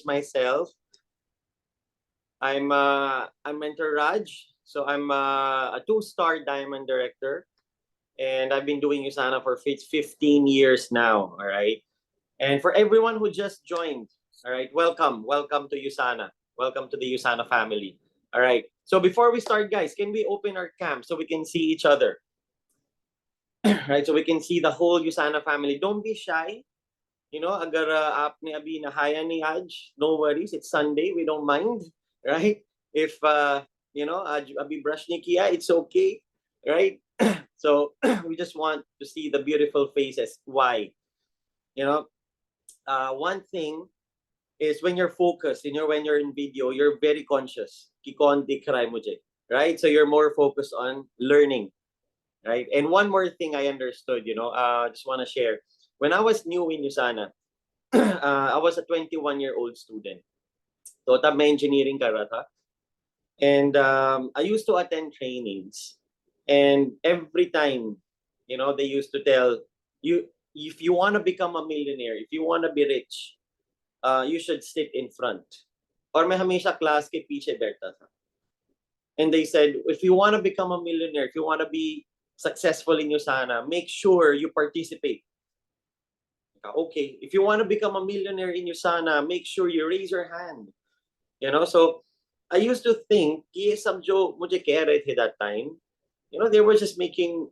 myself. I'm Mentor Raj. So I'm a two-star diamond director, and I've been doing USANA for 15 years now. All right. And for everyone who just joined, all right, welcome to USANA. Welcome to the USANA family. All right. So before we start, guys, can we open our cam so we can see each other? Right, so we can see the whole USANA family. Don't be shy. You know, agar aap ni abi na haya ni Aj, no worries. It's Sunday. We don't mind, right? If you know, abi brush ni Kia, it's okay, right? So we just want to see the beautiful faces. Why? You know, one thing is when you're focused, you know, when you're in video, you're very conscious. Kikon di kray mo je, right? So you're more focused on learning, right? And one more thing I understood, you know, just want to share. When I was new in USANA, I was a 21-year-old student. So, tab may engineering karata. And I used to attend trainings. And every time, you know, they used to tell you, if you want to become a millionaire, if you want to be rich, you should sit in front. Or may hamisha class ke piche berta tha. And they said, if you want to become a millionaire, if you want to be successful in USANA, make sure you participate. Okay, if you want to become a millionaire in USANA, make sure you raise your hand. You know, so I used to think, ye sabjo mujhe keh rahe the that time. You know, they were just making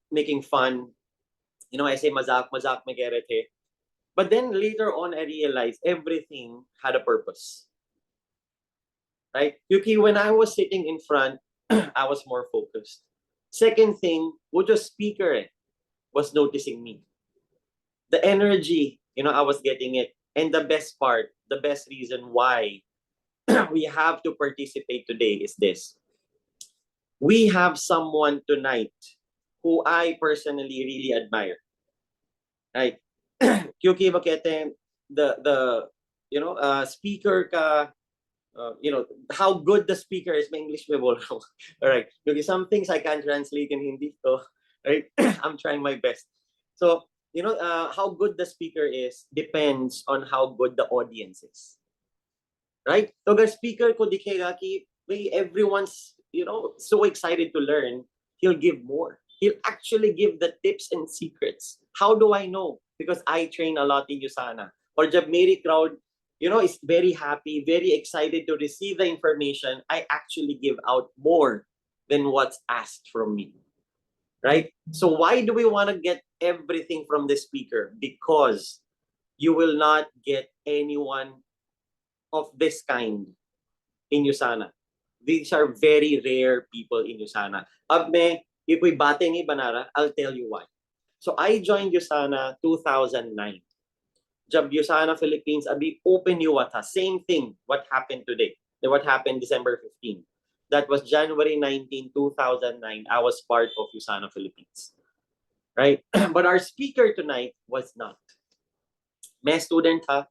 making fun. You know, I say mazak mein keh rahe the. But then later on, I realized everything had a purpose. Right? Yuki, when I was sitting in front, I was more focused. Second thing, the speaker was noticing me. The energy, you know, I was getting it. And the best part, the best reason why we have to participate today is this. We have someone tonight who I personally really admire. Right? Kyuki makete the you know speaker ka you know how good the speaker is my English may bol. All right. Because some things I can't translate in Hindi, so right. I'm trying my best. So you know how good the speaker is depends on how good the audience is. Right? So the speaker ko dikhega ki everyone's you know so excited to learn, he'll give more. He'll actually give the tips and secrets. How do I know? Because I train a lot in USANA. Or jab meri crowd, you know, is very happy, very excited to receive the information, I actually give out more than what's asked from me. Right? So why do we want to get everything from the speaker? Because you will not get anyone of this kind in USANA. These are very rare people in USANA. Ab mein, if we bate ni banara, I'll tell you why. So I joined USANA 2009. Jab USANA Philippines, abi open yuwa tha. Same thing what happened today. What happened December 15. That was January 19, 2009. I was part of USANA Philippines. Right? But our speaker tonight was not. May student ha.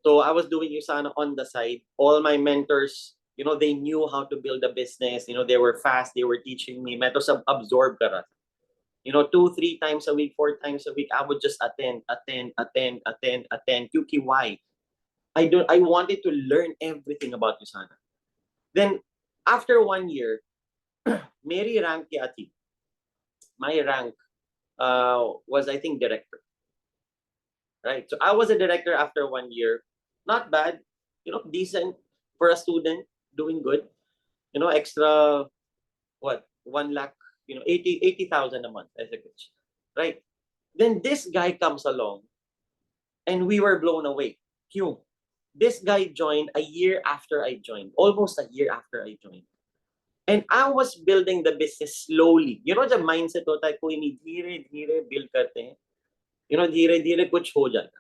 So I was doing USANA on the side. All my mentors, you know, they knew how to build a business. You know, they were fast. They were teaching me. Meto sab absorb ka ra. You know, 2-3 times a week, 4 times a week, I would just attend. QQY. I wanted to learn everything about USANA. Then after 1 year, Mary rank ki ati. My rank was I think director. Right. So I was a director after 1 year. Not bad, you know, decent for a student, doing good. You know, extra what 1 lakh, you know, 80,000 a month as a coach. Right. Then this guy comes along and we were blown away. Q. This guy joined a year after I joined, almost a year after I joined. And I was building the business slowly. You know, the mindset होता है कोई नहीं धीरे-धीरे build करते हैं. You know, धीरे-धीरे कुछ हो जाता.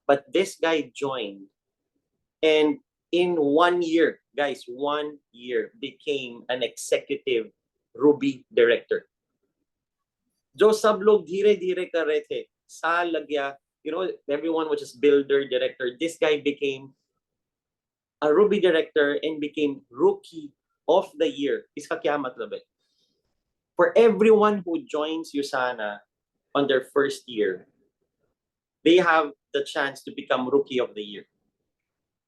But this guy joined and in 1 year, guys, 1 year became an executive Ruby director. जो सब लोग धीरे-धीरे कर रहे थे, साल लग गया, you know, everyone was just builder, director. This guy became a Ruby director and became rookie of the year. Iska kya matlab hai? For everyone who joins USANA on their first year, they have the chance to become rookie of the year.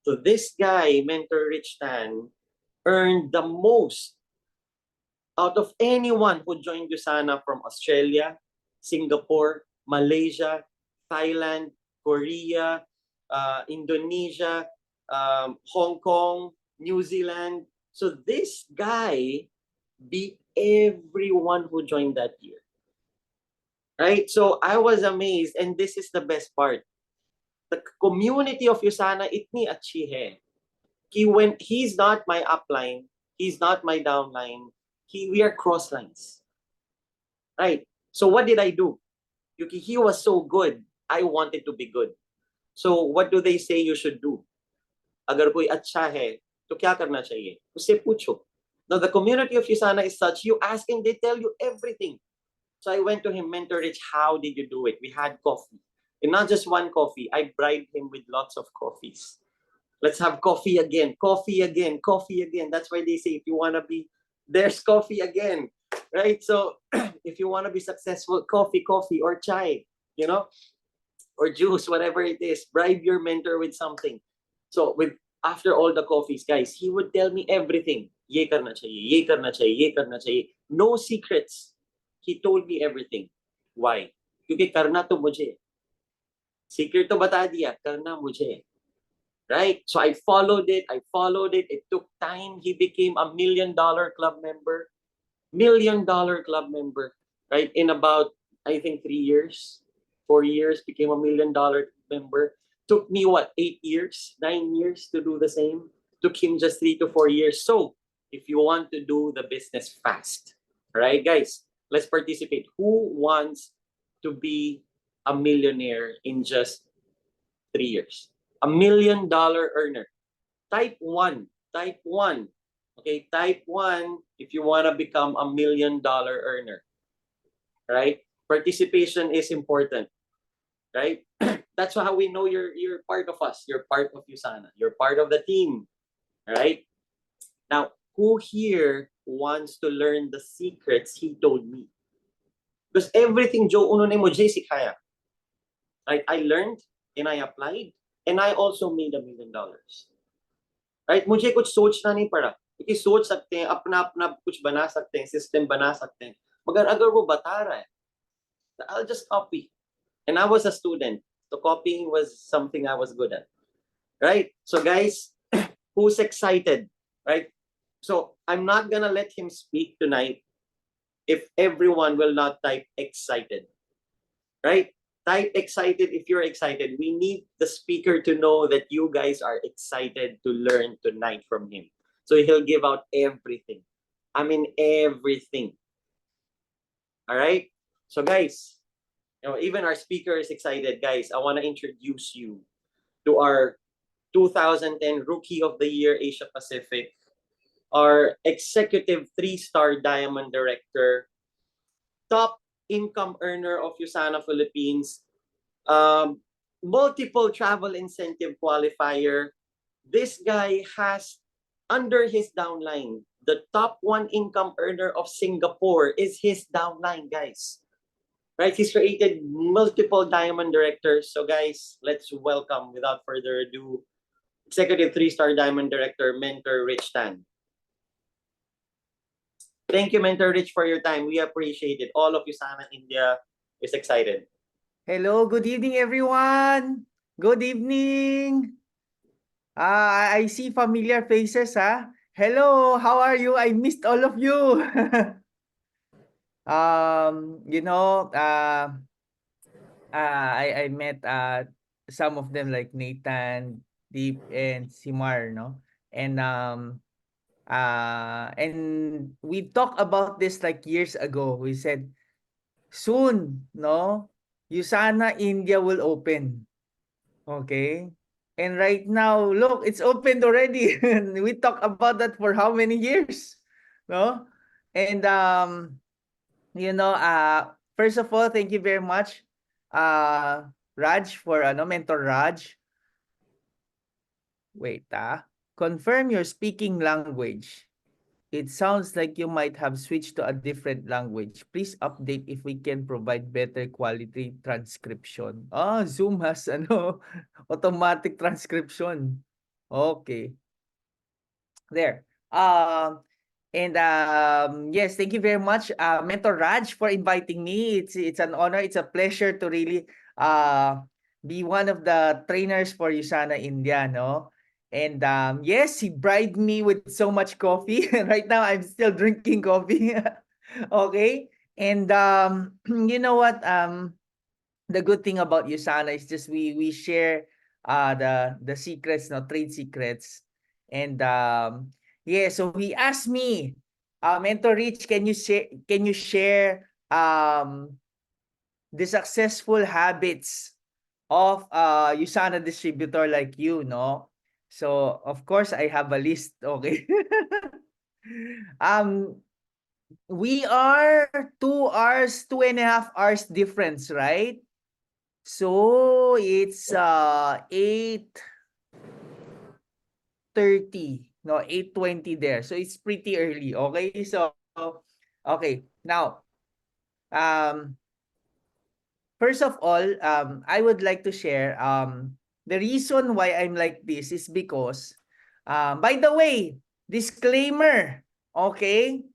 So this guy, Mentor Rich Tan, earned the most out of anyone who joined Usana from Australia, Singapore, Malaysia, Thailand, Korea, Indonesia, Hong Kong, New Zealand. So this guy beat everyone who joined that year. Right? So I was amazed, and this is the best part. The community of Usana itni achhi hai. He's not my upline, he's not my downline. We are cross lines. Right? So what did I do? Yuki, he was so good. I wanted to be good. So what do they say you should do? Agar koi acha hai, to kya karna chahiye? Usse pucho. Now the community of Usana is such, you ask and they tell you everything. So I went to him, Mentor Rich, how did you do it? We had coffee. And not just one coffee. I bribed him with lots of coffees. Let's have coffee again, coffee again, coffee again. That's why they say if you want to be, there's coffee again, right? So if you want to be successful, coffee, or chai, or juice, whatever it is, bribe your mentor with something. So after all the coffees, guys, he would tell me everything. Ye karna chahiye, ye karna chahiye, ye karna chahiye. No secrets. He told me everything. Why? Because karna to mujhe. Secret to bata diya, karna mujhe. Right? So I followed it. It took time. He became a $1 million club member. $1 million club member. Right? In about, I think, 3 years, 4 years, became a $1 million member. Took me, 8 years, 9 years to do the same. Took him just 3 to 4 years. So if you want to do the business fast, right, guys, let's participate. Who wants to be a millionaire in just 3 years? $1 million earner. Type 1. Type 1. Okay, type 1 if you want to become a $1 million earner. Right? Participation is important. Right? That's how we know you're part of us. You're part of Usana. You're part of the team. Right? Now, who here wants to learn the secrets he told me? Because everything Joe uno mo Jay Sikaya. Right? I learned and I applied and I also made $1 million. Right? मुझे कुछ सोचना नहीं पड़ा क्योंकि सोच सकते हैं अपना अपना कुछ बना सकते हैं सिस्टम बना सकते हैं मगर अगर वो बता रहा है I'll just copy. And I was a student, so copying was something I was good at. Right? So guys, who's excited? Right? So I'm not gonna let him speak tonight if everyone will not type excited. Right? Type excited if you're excited. We need the speaker to know that you guys are excited to learn tonight from him. So he'll give out everything. I mean everything. All right? So guys, even our speaker is excited. Guys, I want to introduce you to our 2010 Rookie of the Year Asia Pacific, our executive 3-star diamond director, top income earner of Usana Philippines, multiple travel incentive qualifier. This guy has under his downline, the top 1 income earner of Singapore is his downline, guys. Right? He's created multiple diamond directors. So guys, let's welcome, without further ado, executive 3-star diamond director, Mentor Rich Tan. Thank you, Mentor Rich, for your time. We appreciate it. All of Usana India is excited. Hello, good evening, everyone. Good evening. I see familiar faces, huh? Hello, how are you? I missed all of you. um, you know, uh, I met some of them like Nathan, Deep, and Simar, no? And we talked about this like years ago. We said soon, no? Usana India will open. Okay. And right now, look, it's opened already. We talked about that for how many years? No? And first of all, thank you very much, Raj, for mentor Raj. Wait, confirm your speaking language. It sounds like you might have switched to a different language. Please update if we can provide better quality transcription. Zoom has automatic transcription. Okay. There. And yes, thank you very much, Mentor Raj, for inviting me. It's an honor. It's a pleasure to really be one of the trainers for Usana India, no? And yes, he bribed me with so much coffee. Right now, I'm still drinking coffee. Okay. And you know what? The good thing about Usana is just we share the secrets, no, trade secrets. And yeah, so he asked me, Mentor Rich, can you share the successful habits of Usana distributor like you, no? So of course I have a list, okay. um we are 2 hours, 2.5 hours difference, right? So it's 8:30, no, 8:20 there. So it's pretty early. Okay. So okay. Now, um first of all, I would like to share the reason why I'm like this is because by the way, disclaimer, okay?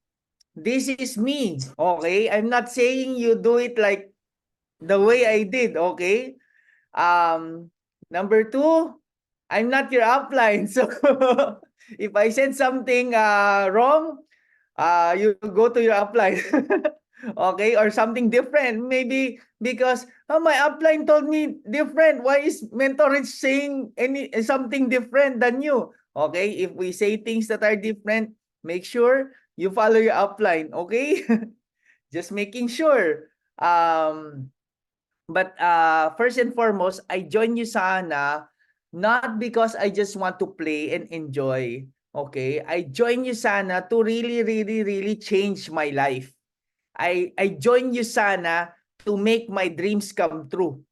This is me, okay? I'm not saying you do it like the way I did, okay? Number two, I'm not your upline. So if I said something wrong, you go to your upline. Okay, or something different. Maybe because my upline told me different. Why is Mentor Rich saying something different than you? Okay, if we say things that are different, make sure you follow your upline. Okay, just making sure. But first and foremost, I join you sana not because I just want to play and enjoy. Okay? I join you sana to really, really, really change my life. I join you sana to make my dreams come true.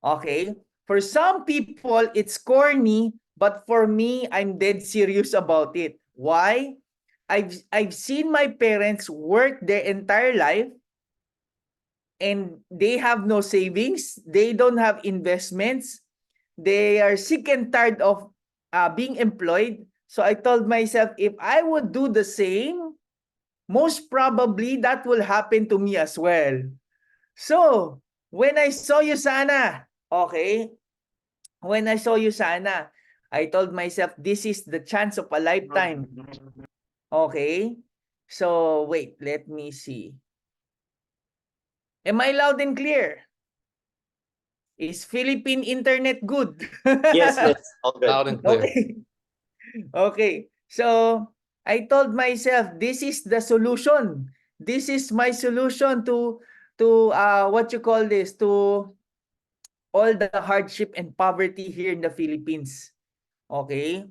Okay? For some people, it's corny, but for me, I'm dead serious about it. Why? I've seen my parents work their entire life and they have no savings, they don't have investments, they are sick and tired of being employed. So I told myself, if I would do the same, most probably that will happen to me as well. So when I saw you sana, okay, when I saw you sana, I told myself, this is the chance of a lifetime. Okay? So wait, let me see. Am I loud and clear? Is Philippine internet good? Yes, yes, all good. Loud and clear. Okay. Okay. So, I told myself this is the solution. This is my solution to what you call this, to all the hardship and poverty here in the Philippines. Okay?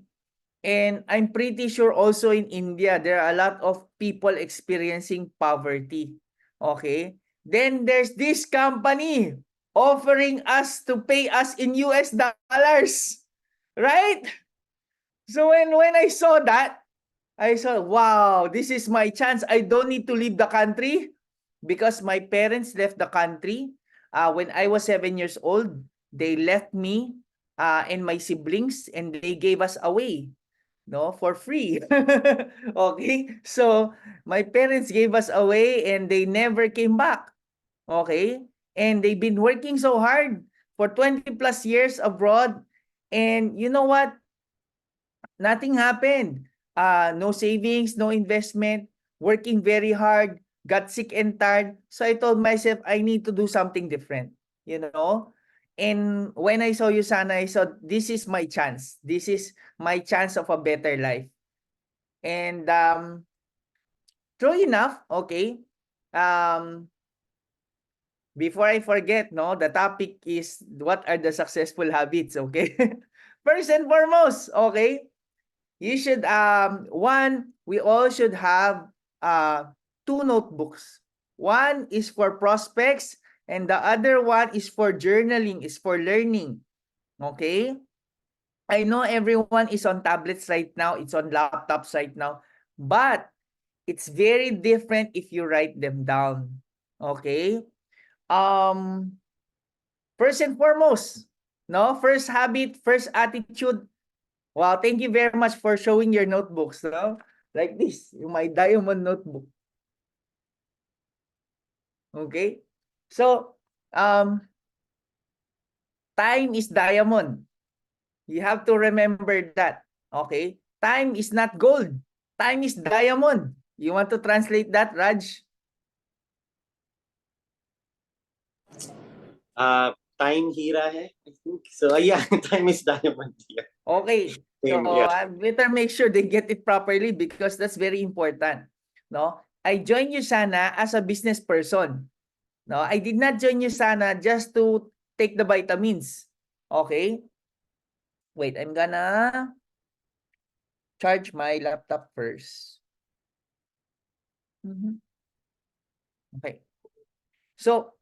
And I'm pretty sure also in India there are a lot of people experiencing poverty. Okay? Then there's this company offering us to pay us in US dollars. Right? So when I saw that, I saw, wow, this is my chance. I don't need to leave the country because my parents left the country when I was 7 years old. They left me and my siblings and they gave us away, no, for free. Okay, so my parents gave us away and they never came back. Okay, and they've been working so hard for 20 plus years abroad, and you know what, nothing happened. No savings, no investment, working very hard, got sick and tired. So I told myself I need to do something different, you know. And when I saw you sana, I saw this is my chance. This is my chance of a better life. And true enough, okay. Um, Before I forget, no, the topic is what are the successful habits, okay? First and foremost, okay, you should one, we all should have two notebooks. One is for prospects and the other one is for journaling, is for learning. Okay? I know everyone is on tablets right now, it's on laptops right now, but it's very different if you write them down. Okay? Um First and foremost, no, first habit, first attitude, Wow, thank you very much for showing your notebooks, no? Like this, my diamond notebook. Okay? So, time is diamond. You have to remember that. Okay? Time is not gold. Time is diamond. You want to translate that, Raj? Time hira hai, I think. So yeah, time is diamond. Yeah. Okay. So, Same, yeah. I better make sure they get it properly because that's very important. No? I joined you sana as a business person. No, I did not join you sana just to take the vitamins. Okay? Wait, I'm gonna charge my laptop first. Okay. So,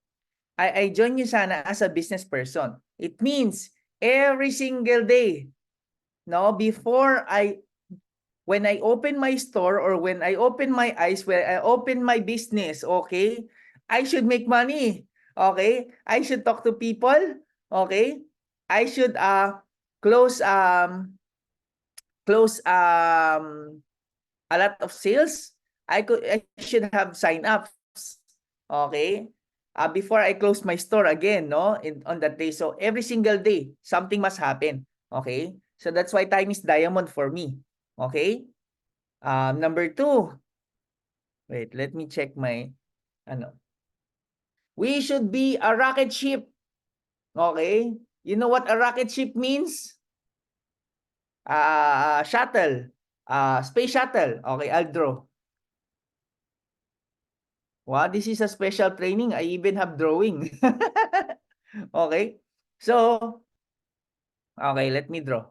I join you sana as a business person. It means every single day, no, when I open my store or when I open my eyes, when I open my business, okay, I should make money. Okay? I should talk to people. Okay? I should close close a lot of sales. I should have sign-ups. Okay? Before I close my store again, no? On that day. So every single day, something must happen. Okay? So that's why time is diamond for me. Okay? Number two. Wait, let me check my ano. We should be a rocket ship. Okay? You know what a rocket ship means? Shuttle. Space shuttle. Okay, I'll draw. Wow, this is a special training. I even have drawing. Okay. So, okay, let me draw.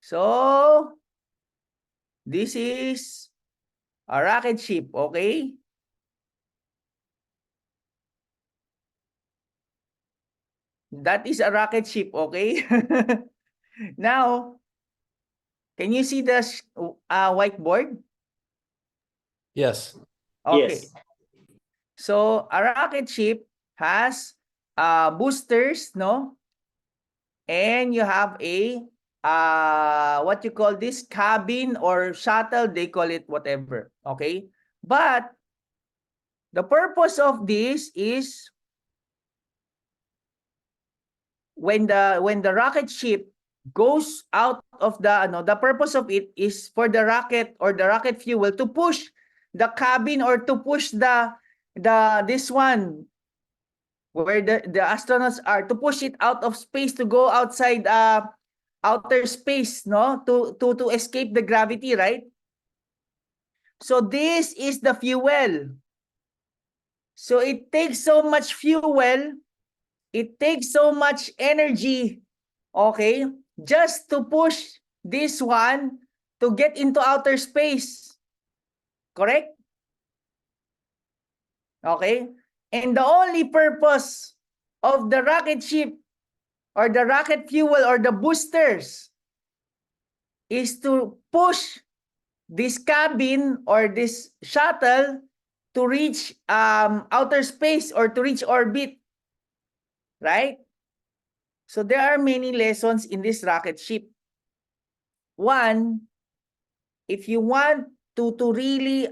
So, this is a rocket ship, okay? That is a rocket ship, okay? Now, can you see the whiteboard? Yes. Okay. Yes. So, a rocket ship has boosters, no? And you have a what you call this, cabin or shuttle, they call it whatever, okay? But the purpose of this is when the rocket ship goes out of the purpose of it is for the rocket or the rocket fuel to push the cabin or to push the this one where the astronauts are, to push it out of space, to go outside outer space, no, to escape the gravity, right? So this is the fuel. So it takes so much fuel, it takes so much energy, okay, just to push this one to get into outer space. Correct? Okay? And the only purpose of the rocket ship or the rocket fuel or the boosters is to push this cabin or this shuttle to reach outer space or to reach orbit. Right? So there are many lessons in this rocket ship. One, if you want to really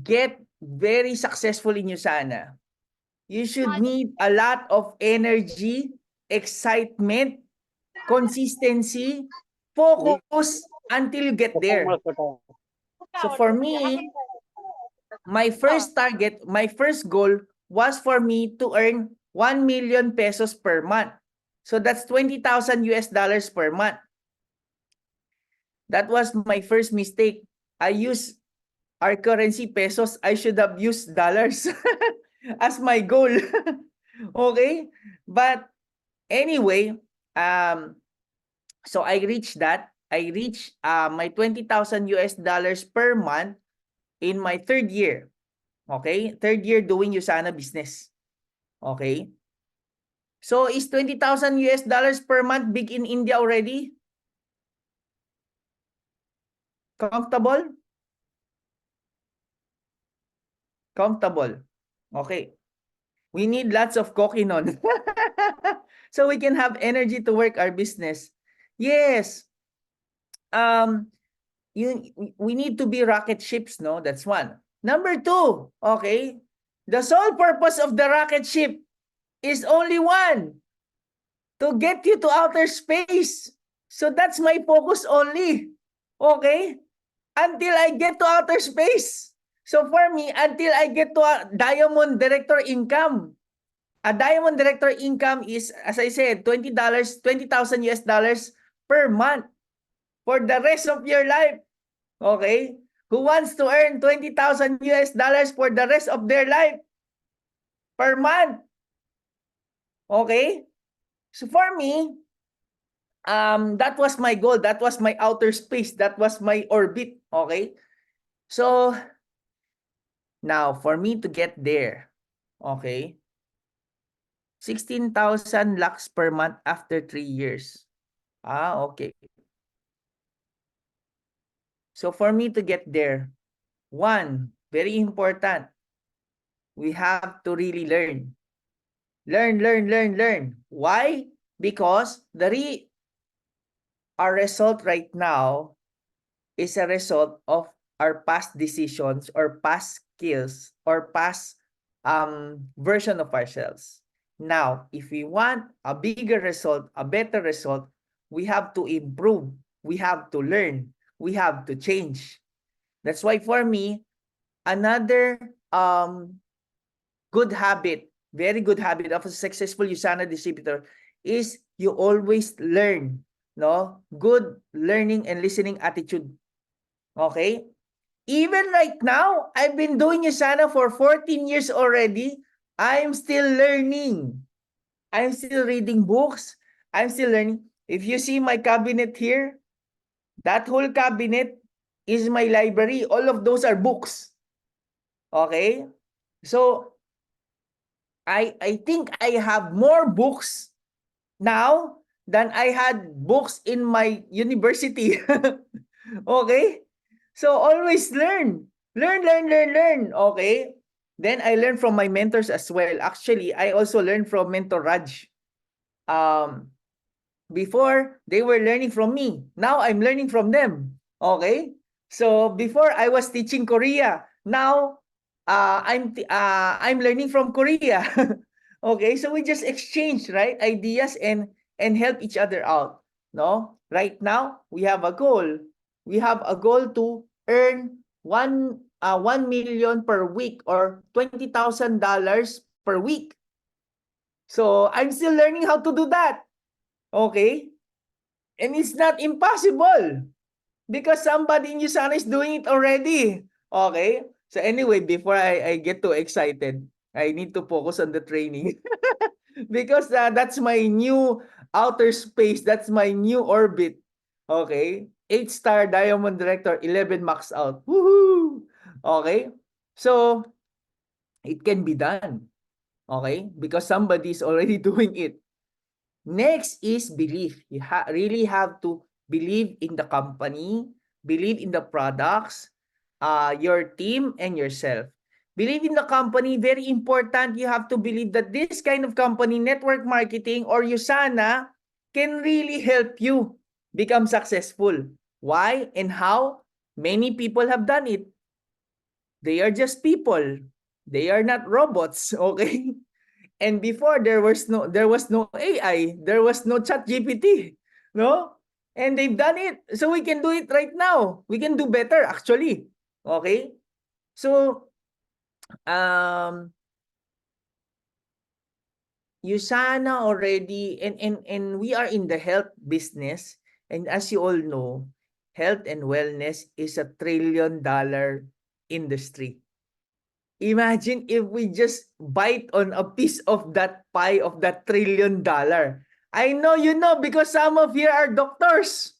get very successful in USANA, you should need a lot of energy, excitement, consistency, focus until you get there. So for me, my first target, my first goal was for me to earn 1 million pesos per month. So that's 20,000 US dollars per month. That was my first mistake. I used our currency pesos. I should have used dollars as my goal. Okay? But anyway, so I reached that. I reached my 20,000 US dollars per month in my third year. Okay? Third year doing USANA business. Okay? So is 20,000 US dollars per month big in India already? Comfortable? Comfortable. Okay. We need lots of cokinon. So we can have energy to work our business. Yes. Um, we need to be rocket ships, no? That's one. Number two, okay, the sole purpose of the rocket ship is only one, to get you to outer space. So that's my focus only. Okay? Until I get to outer space. So for me, until I get to a diamond director income. A diamond director income is, as I said, $20, 20,000 US dollars per month for the rest of your life. Okay? Who wants to earn 20,000 US dollars for the rest of their life per month? Okay? So for me, that was my goal. That was my outer space. That was my orbit. Okay? So now for me to get there, okay, 16,000 lakhs per month after 3 years. Okay. So for me to get there, one, very important, we have to really learn. Learn. Why? Because our result right now is a result of our past decisions or past skills or past version of ourselves. Now, if we want a bigger result, a better result, we have to improve. We have to learn. We have to change. That's why for me, another good habit, very good habit of a successful USANA distributor is you always learn. No? Good learning and listening attitude. Okay? Even right now, I've been doing USANA for 14 years already. I'm still learning. I'm still reading books. I'm still learning. If you see my cabinet here, that whole cabinet is my library. All of those are books. Okay? So, I think I have more books now than I had books in my university. Okay? So always learn. Learn. Okay? Then I learn from my mentors as well. Actually, I also learned from Mentor Raj. Before, they were learning from me. Now, I'm learning from them. Okay? So, before, I was teaching Korea. Now, I'm learning from Korea. Okay? So, we just exchange, right? Ideas and help each other out. No? Right now, we have a goal. We have a goal to earn 1 million per week or $20,000 per week. So, I'm still learning how to do that. Okay? And it's not impossible because somebody in USANA is doing it already. Okay? So anyway, before I get too excited, I need to focus on the training because that's my new outer space. That's my new orbit. Okay? 8-star Diamond Director, 11 max out. Woohoo! Okay? So, it can be done. Okay? Because somebody is already doing it. Next is belief. You really have to believe in the company, believe in the products, your team, and yourself. Believe in the company, very important. You have to believe that this kind of company, network marketing or USANA, can really help you become successful. Why and how? Many people have done it. They are just people. They are not robots, okay? And before there was no AI, there was no chat GPT, no? And they've done it. So we can do it right now. We can do better actually. Okay? So USANA already and we are in the health business, and as you all know, health and wellness is a $1 trillion industry. Imagine if we just bite on a piece of that pie of that $1 trillion. I know you know because some of you are doctors.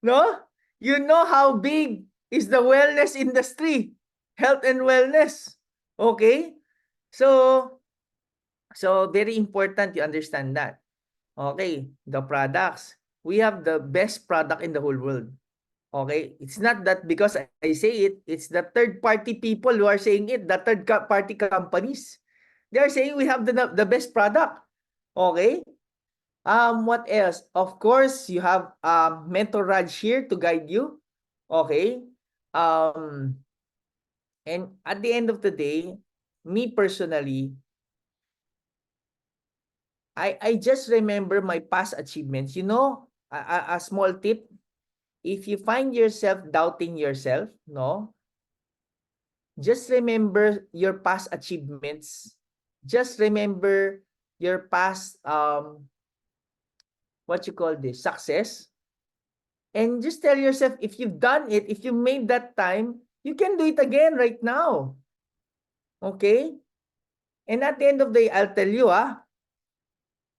No? You know how big is the wellness industry, health and wellness. Okay? So very important you understand that. Okay, the products. We have the best product in the whole world. Okay, it's not that because I say it, it's the third-party people who are saying it, the third-party companies. They are saying we have the best product. Okay? What else? Of course, you have Mentor Raj here to guide you. Okay? Um, and at the end of the day, me personally, I just remember my past achievements. You know, a small tip, if you find yourself doubting yourself, no, just remember your past achievements. Just remember your past what you call this, success. And just tell yourself, if you've done it, if you made that time, you can do it again right now. Okay? And at the end of the day, I'll tell you,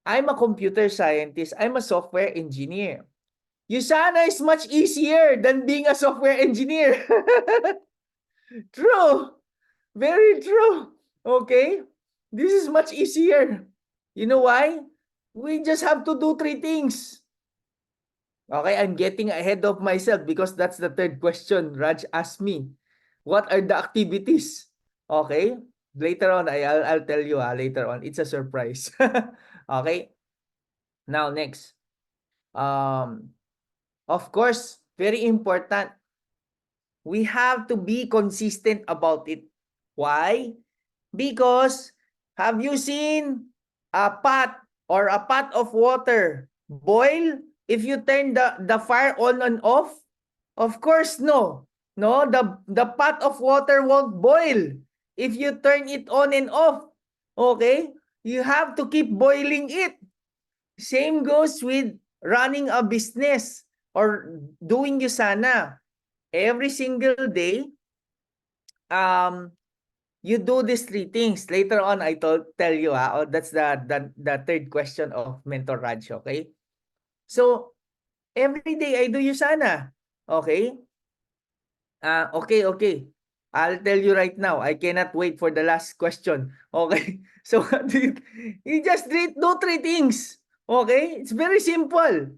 I'm a computer scientist. I'm a software engineer. Usana is much easier than being a software engineer. True. Very true. Okay? This is much easier. You know why? We just have to do three things. Okay, I'm getting ahead of myself because that's the third question Raj asked me. What are the activities? Okay? Later on, I'll tell you later on. It's a surprise. Okay? Now, next. Um, of course, very important. We have to be consistent about it. Why? Because have you seen a pot or a pot of water boil if you turn the fire on and off? Of course, no. No, the pot of water won't boil if you turn it on and off. Okay? You have to keep boiling it. Same goes with running a business or doing Usana. Every single day, um, you do these three things. Later on, I tell you, that's the third question of Mentor Raj, okay? So, every day I do Usana. Okay? Okay. I'll tell you right now, I cannot wait for the last question. Okay? So, you just do three things. Okay? It's very simple.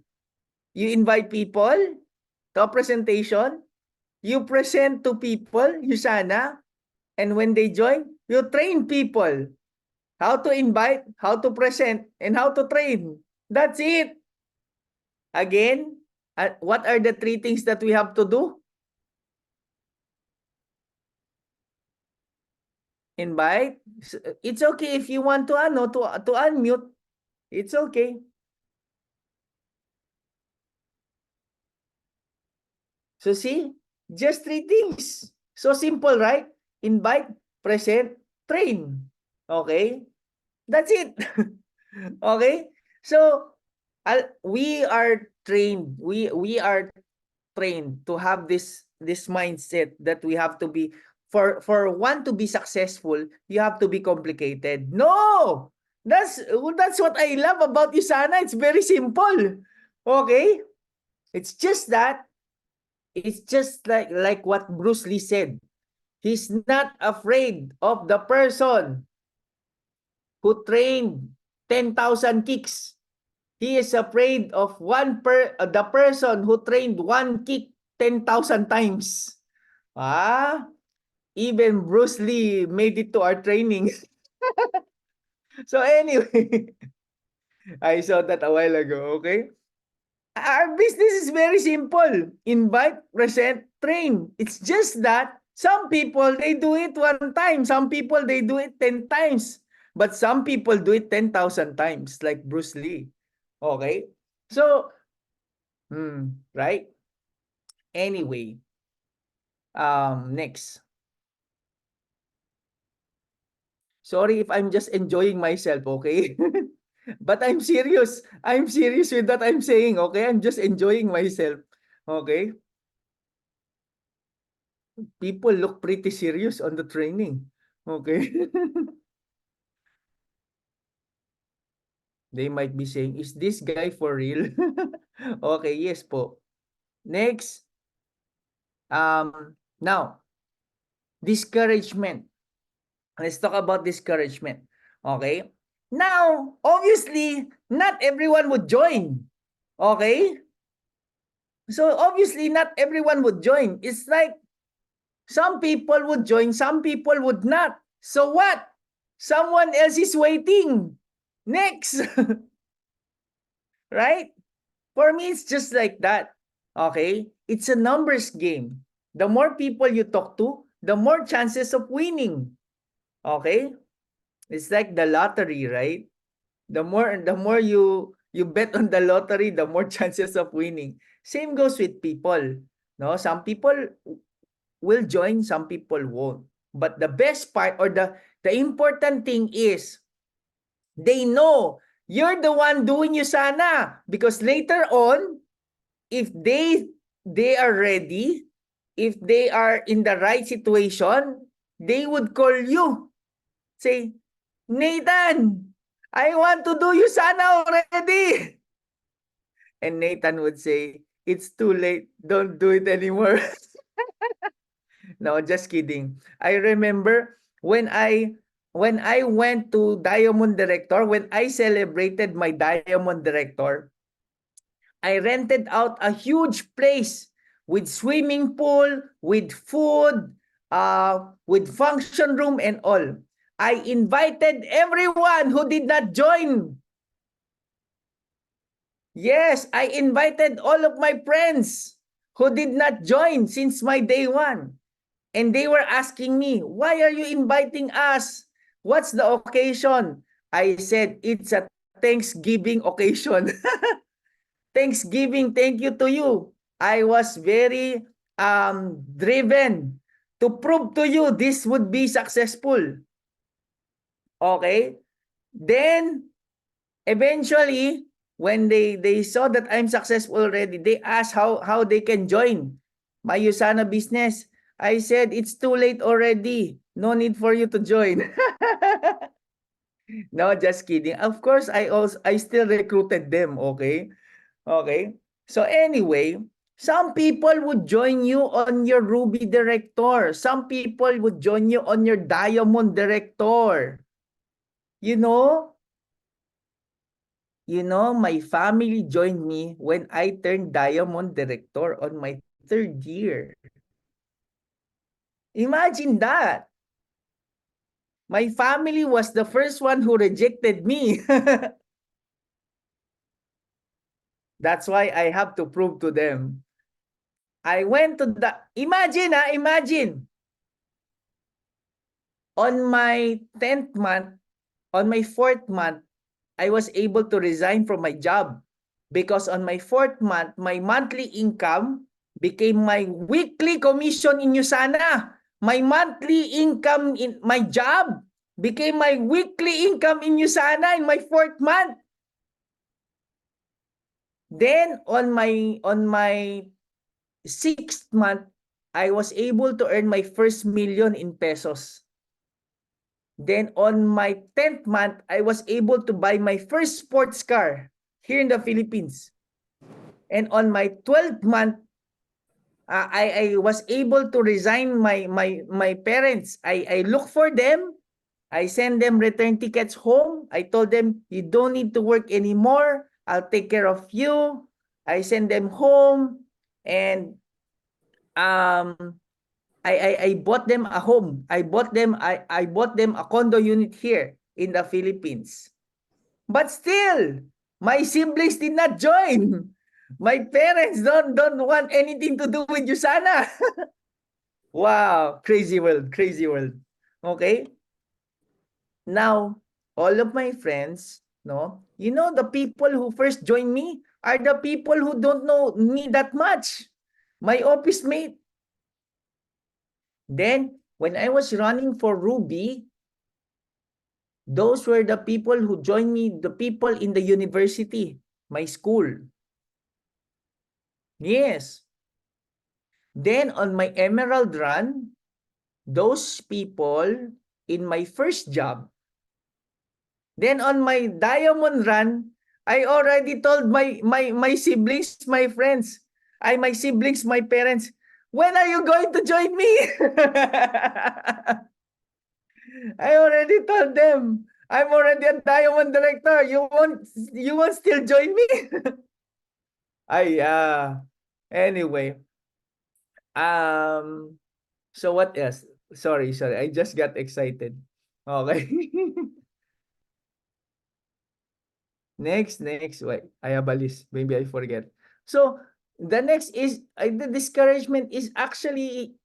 You invite people to a presentation. You present to people, Usana. And when they join, you train people how to invite, how to present, and how to train. That's it. Again, what are the three things that we have to do? Invite. It's okay if you want to to unmute. It's okay. So see, just three things. So simple, right? Invite, present, train. Okay? That's it. Okay? So we are trained. We are trained to have this mindset that we have to be for one to be successful, you have to be complicated. No! That's what I love about Isana. It's very simple. Okay? It's just that it's just like what Bruce Lee said. He's not afraid of the person who trained 10,000 kicks. He is afraid of the person who trained one kick 10,000 times. Even Bruce Lee made it to our training. So anyway, I saw that a while ago, okay? Our business is very simple. Invite, present, train. It's just that some people, they do it one time. Some people, they do it 10 times. But some people do it 10,000 times, like Bruce Lee. Okay? So, right? Anyway, next. Sorry if I'm just enjoying myself, okay? But I'm serious. I'm serious with what I'm saying, okay? I'm just enjoying myself, okay? People look pretty serious on the training, okay? They might be saying, is this guy for real? Okay, yes po. Next, now, discouragement. Let's talk about discouragement. Okay? Now, obviously, not everyone would join. Okay? So, obviously, not everyone would join. It's like some people would join, some people would not. So what? Someone else is waiting. Next. Right? For me, it's just like that. Okay? It's a numbers game. The more people you talk to, the more chances of winning. Okay? It's like the lottery, right? The more you bet on the lottery, the more chances of winning. Same goes with people. No, some people will join, some people won't. But the best part, or the important thing is they know you're the one doing Yusana, because later on, if they are ready, if they are in the right situation, they would call you. Say, Nathan, I want to do Yusana already. And Nathan would say, it's too late. Don't do it anymore. No, just kidding. I remember when I went to Diamond Director, when I celebrated my Diamond Director, I rented out a huge place with swimming pool, with food, with function room and all. I invited everyone who did not join. Yes, I invited all of my friends who did not join since my day one. And they were asking me, why are you inviting us? What's the occasion? I said, it's a Thanksgiving occasion. Thanksgiving, thank you to you. I was very driven to prove to you this would be successful. Okay? Then, eventually, when they saw that I'm successful already, they asked how they can join my Usana business. I said, it's too late already. No need for you to join. No, just kidding. Of course, I still recruited them, okay? Okay? So anyway, some people would join you on your Ruby Director. Some people would join you on your Diamond Director. You know, my family joined me when I turned Diamond Director on my third year. Imagine that. My family was the first one who rejected me. That's why I have to prove to them. I went to the, imagine, on my 10th month, on my 4th month, I was able to resign from my job because on my 4th month, my monthly income became my weekly commission in Usana. My monthly income in my job became my weekly income in Usana in my 4th month. Then on my 6th month, I was able to earn my first million in pesos. Then on my 10th month, I was able to buy my first sports car here in the Philippines. And on my 12th month, I was able to resign my parents. I look for them. I send them return tickets home. I told them, you don't need to work anymore. I'll take care of you. I send them home. And um, I bought them a home. I bought them a condo unit here in the Philippines. But still, my siblings did not join. My parents don't want anything to do with Yusana. Wow, crazy world, crazy world. Okay? Now, all of my friends, no, the people who first joined me are the people who don't know me that much. My office mate. Then, when I was running for Ruby, those were the people who joined me, the people in the university, my school. Yes. Then on my Emerald Run, those people in my first job. Then on my Diamond Run, I already told my siblings, my friends, my siblings, my parents, when are you going to join me? I already told them, I'm already a Diamond Director. You won't still join me? Ay, anyway. So what else? Sorry. I just got excited. Okay. Next. Wait, I have a list. Maybe I forget. So the next is the discouragement is actually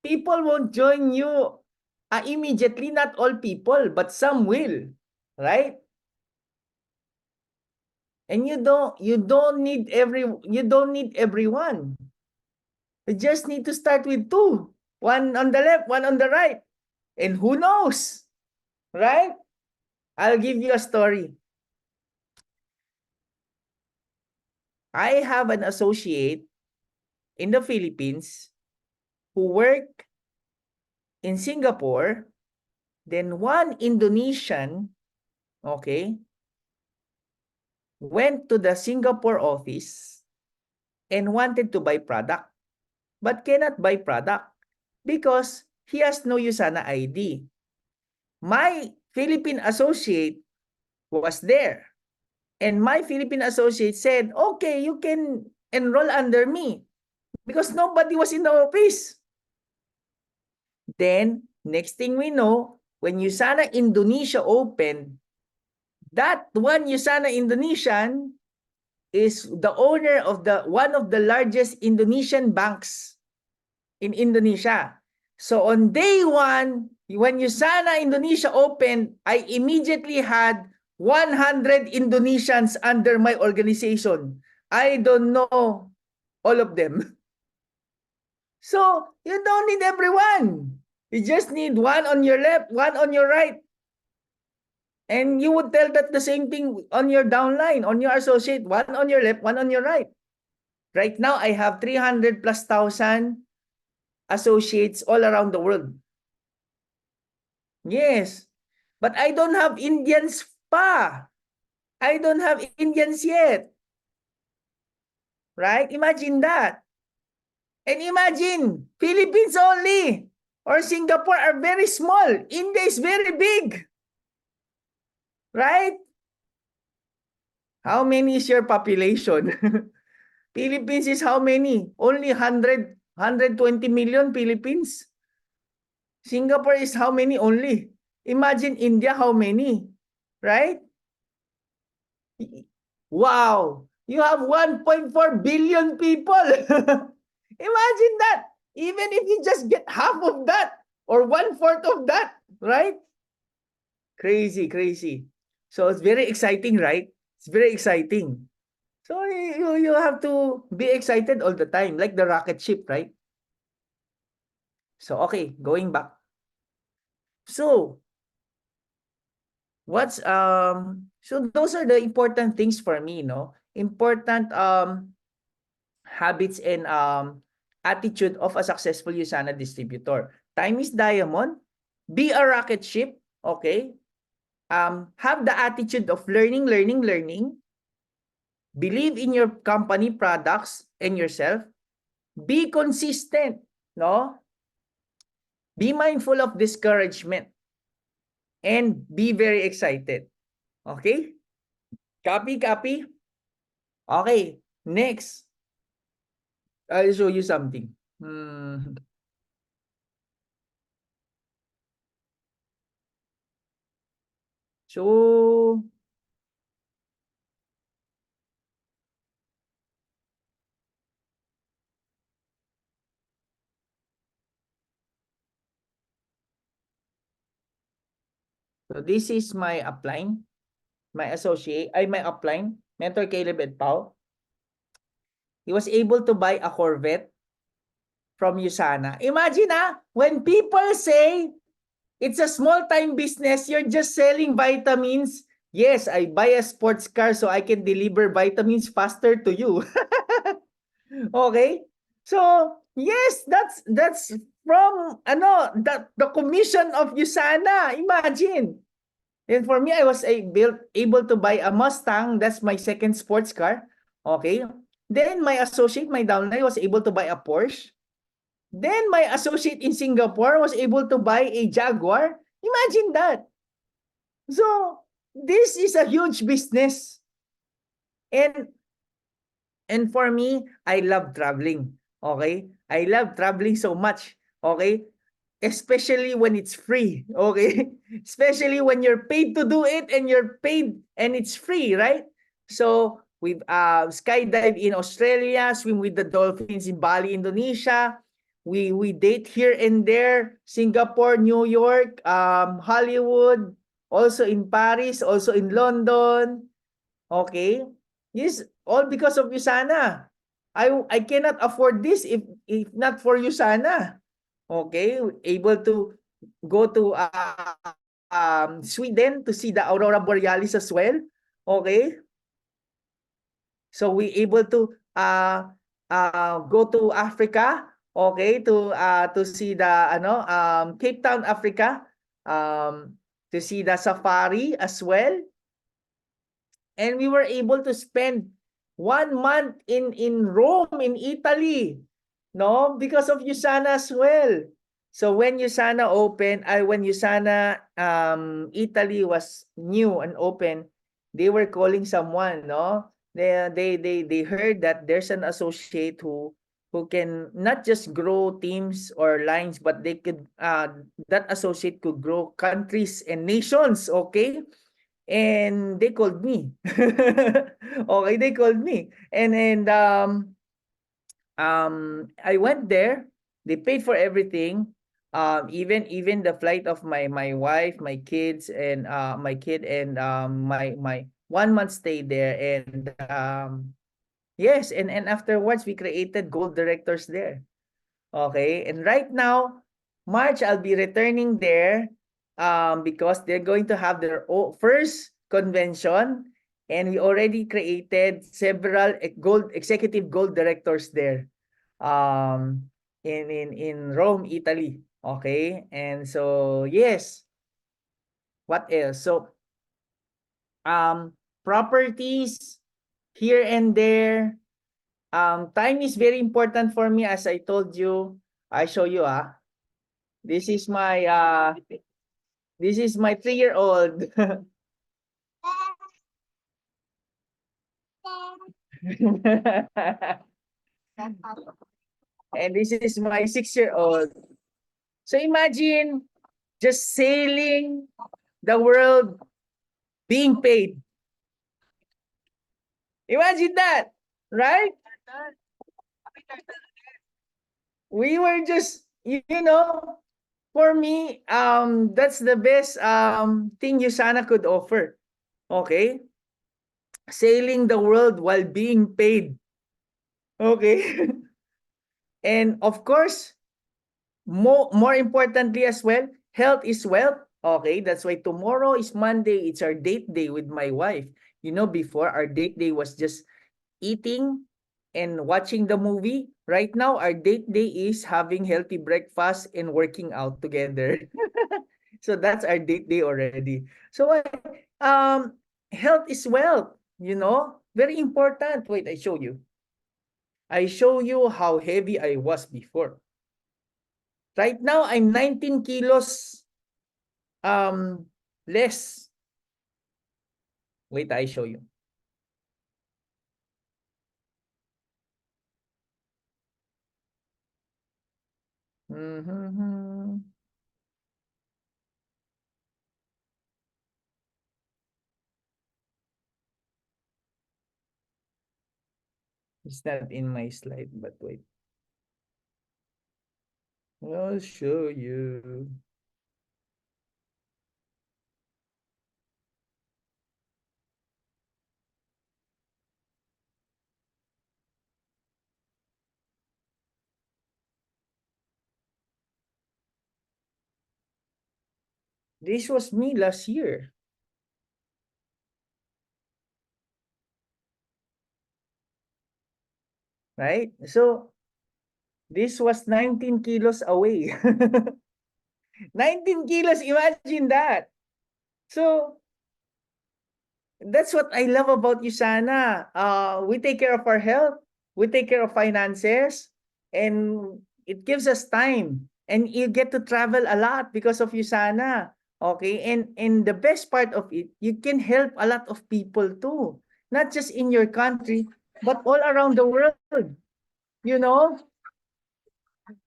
people won't join you immediately. Not all people, but some will, right? And you don't need everyone. You just need to start with 2. One on the left, one on the right. And who knows, right? I'll give you a story. I have an associate in the Philippines who work in Singapore, then one Indonesian, okay, went to the Singapore office and wanted to buy product, but cannot buy product because he has no USANA ID. My Philippine associate was there, and my Philippine associate said, okay, you can enroll under me because nobody was in the office. Then, next thing we know, when USANA Indonesia opened, that one USANA Indonesian is the owner of one of the largest Indonesian banks in Indonesia. So on day 1, when USANA Indonesia opened, I immediately had 100 Indonesians under my organization. I don't know all of them. So you don't need everyone. You just need one on your left, one on your right. And you would tell that the same thing on your downline, on your associate, one on your left, one on your right. Right now, I have 300 plus thousand associates all around the world. Yes. But I don't have Indians pa. I don't have Indians yet. Right? Imagine that. And imagine, Philippines only or Singapore are very small. India is very big. Right? How many is your population? Philippines is how many? Only 120 million Philippines. Singapore is how many only? Imagine India how many? Right? Wow! You have 1.4 billion people. Imagine that. Even if you just get half of that or 1/4 of that, right? Crazy. So it's very exciting, right? It's very exciting. So you have to be excited all the time, like the rocket ship, right? So okay, going back. So so those are the important things for me, no? Important habits and attitude of a successful USANA distributor. Time is diamond. Be a rocket ship, okay? Have the attitude of learning. Believe in your company products and yourself. Be consistent, no? Be mindful of discouragement and be very excited. Okay? Copy? Okay, next. I'll show you something. So, this is my upline, my associate, my upline, Mentor Caleb and Pao. He was able to buy a Corvette from USANA. Imagine when people say it's a small-time business, you're just selling vitamins. Yes, I buy a sports car so I can deliver vitamins faster to you. Okay? So, yes, that's from the commission of USANA. Imagine. And for me, I was able to buy a Mustang. That's my second sports car. Okay? Then my associate, my downline, was able to buy a Porsche. Then my associate in Singapore was able to buy a Jaguar. Imagine that. So, this is a huge business. And for me, I love traveling. Okay? I love traveling so much. Okay? especially when it's free, okay? Especially when you're paid to do it and you're paid and it's free, right? So we've skydive in Australia, swim with the dolphins in Bali, Indonesia. We date here and there, Singapore, New York, Hollywood, also in Paris, also in London. Okay? Yes, all because of Yusana. I cannot afford this if not for Yusana. Okay? Able to go to Sweden to see the Aurora Borealis as well. Okay? So we able to go to Africa, okay, to see the Cape Town, Africa, to see the safari as well. And we were able to spend 1 month in Rome, in Italy, no, because of Usana as well. So when Usana opened, when Usana Italy was new and open, they were calling someone, no. They heard that there's an associate who can not just grow teams or lines, but they could that associate could grow countries and nations. Okay. And they called me. Okay, they called me. I went there. They paid for everything. Even the flight of my wife, my kids, and my kid, and my 1 month stay there. And yes, and afterwards we created gold directors there. Okay, and right now, March, I'll be returning there because they're going to have their first convention, and we already created several executive gold directors there in Rome, Italy. Okay, and so yes, what else? So properties here and there. Time is very important for me, as I told you. I show you This is my 3-year-old. And this is my 6-year-old. So imagine just sailing the world being paid. Imagine that, right? We were just, for me, that's the best thing Usana could offer. Okay? Sailing the world while being paid. Okay? And of course, more importantly as well, health is wealth. Okay, that's why tomorrow is Monday. It's our date day with my wife. Before, our date day was just eating and watching the movie. Right now, our date day is having healthy breakfast and working out together. So that's our date day already. So health is wealth, very important. Wait, I show you. I show you how heavy I was before. Right now, I'm 19 kilos less. Wait, I show you. It's not in my slide, but wait. I'll show you. This was me last year. Right? So, this was 19 kilos away. 19 kilos, imagine that. So, that's what I love about Usana. We take care of our health, we take care of finances, and it gives us time. And you get to travel a lot because of Usana. Okay, and the best part of it, you can help a lot of people too, not just in your country, but all around the world. You know,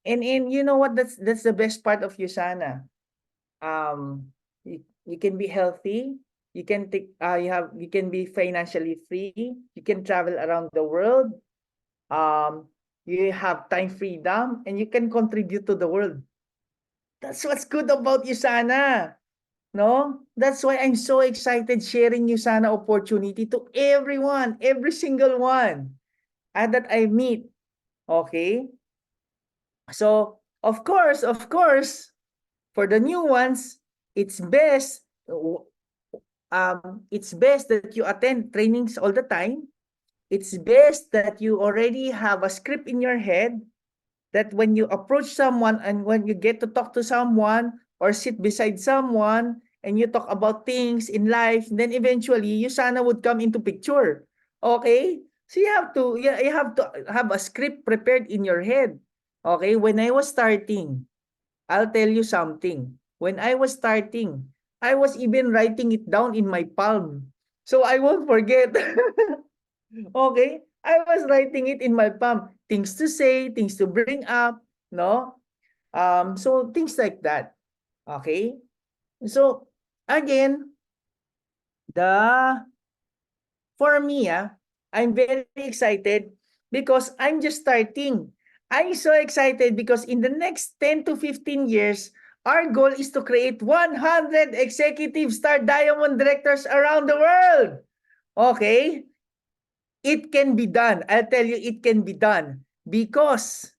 And you know what? That's the best part of Usana. You can be healthy. You can take. You can be financially free. You can travel around the world. You have time freedom, and you can contribute to the world. That's what's good about Usana. No, that's why I'm so excited sharing Usana opportunity to everyone, every single one that I meet. Okay. So, of course, for the new ones, it's best it's best that you attend trainings all the time. It's best that you already have a script in your head that when you approach someone and when you get to talk to someone or sit beside someone and you talk about things in life, then eventually Usana would come into picture. Okay? So you have to have a script prepared in your head. Okay? When I was starting, I'll tell you something. When I was starting, I was even writing it down in my palm. So I won't forget. Okay? I was writing it in my palm. Things to say, things to bring up, no? So things like that. Okay? So again, the for me, I'm very excited because I'm just starting. I'm so excited because in the next 10 to 15 years, our goal is to create 100 executive star diamond directors around the world. Okay? It can be done. I'll tell you, it can be done because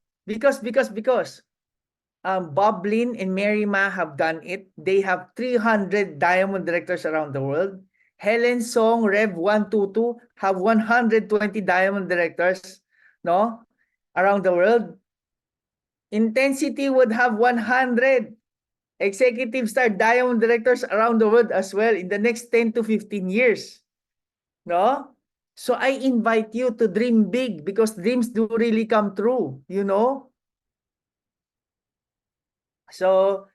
Bob Lynn and Mary Ma have done it. They have 300 diamond directors around the world. Helen Song, Rev 122 have 120 diamond directors, no, around the world. Intensity would have 100 executive star diamond directors around the world as well in the next 10 to 15 years, no? So I invite you to dream big because dreams do really come true, you know? So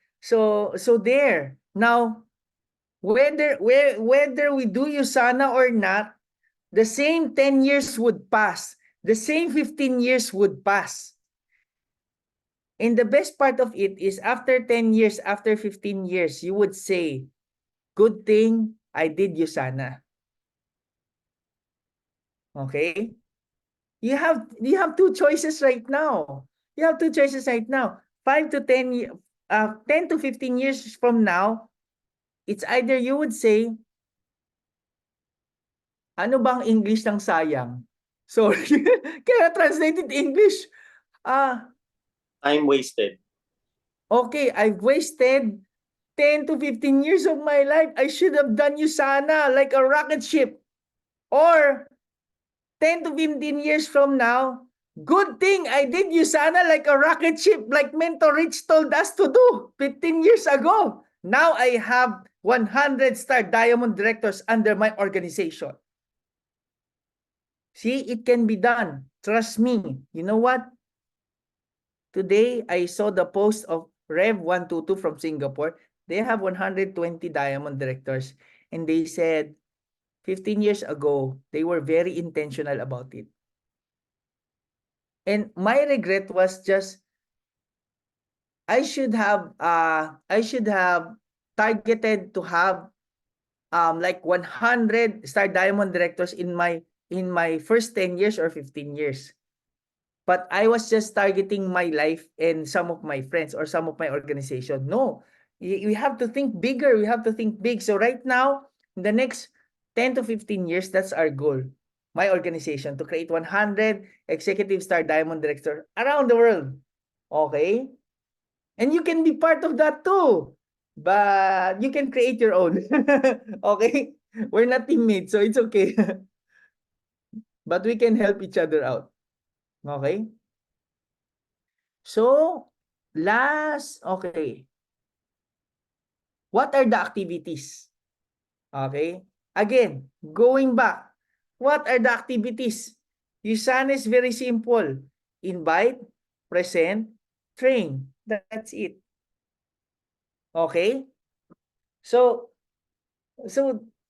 there. Now, whether we do Usana or not, the same 10 years would pass. The same 15 years would pass. And the best part of it is after 10 years, after 15 years, you would say, good thing I did Usana. Okay? You have two choices right now. You have two choices right now. 10 to 15 years from now, it's either you would say, ano bang English ng sayang? Sorry. Kaya translated English. Time wasted. Okay, I've wasted 10 to 15 years of my life. I should have done Usana like a rocket ship. Or 10 to 15 years from now, good thing I did Usana like a rocket ship like Mentor Rich told us to do 15 years ago. Now I have 100 star diamond directors under my organization. See, it can be done. Trust me. You know what? Today, I saw the post of Rev 122 from Singapore. They have 120 diamond directors. And they said, 15 years ago, they were very intentional about it. And my regret was just, I should have targeted to have like 100 star diamond directors in my first 10 years or 15 years. But I was just targeting my life and some of my friends or some of my organization. No, we have to think bigger. We have to think big. So right now, in the next 10 to 15 years, that's our goal. My organization to create 100 executive star diamond directors around the world. Okay? And you can be part of that too. But you can create your own. Okay? We're not teammates, so it's okay. But we can help each other out. Okay? So, okay. What are the activities? Okay? Again, going back. What are the activities? Usana is very simple. Invite, present, train. That's it. Okay? So,